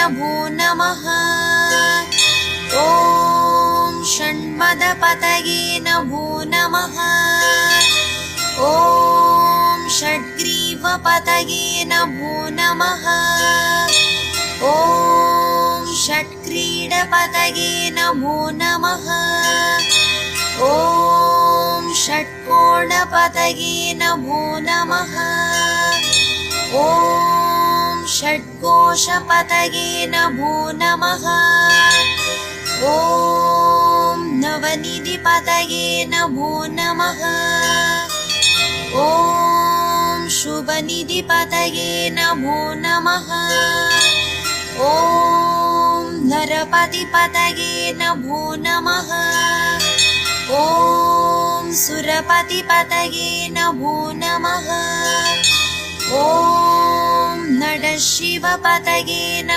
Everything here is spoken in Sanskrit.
नभो नमः। ॐ षण्मदपतये नभो नमः। ॐ षड्ग्रीवपतये नभो नमः। ॐ षट्क्रीडपतये नभो नमः। ॐ षट्कोणपतये नभो नमः। ॐ षट्कोशपतये नभो नमः। ॐ नवनिधिपतये नभो नमः। ॐ शुभनिधिपतये नभो नमः। ॐ नरपतिपतये नभो नमः। ॐ सुरपतिपतये नभो नमः। ॐ नरशिवपतये नमः।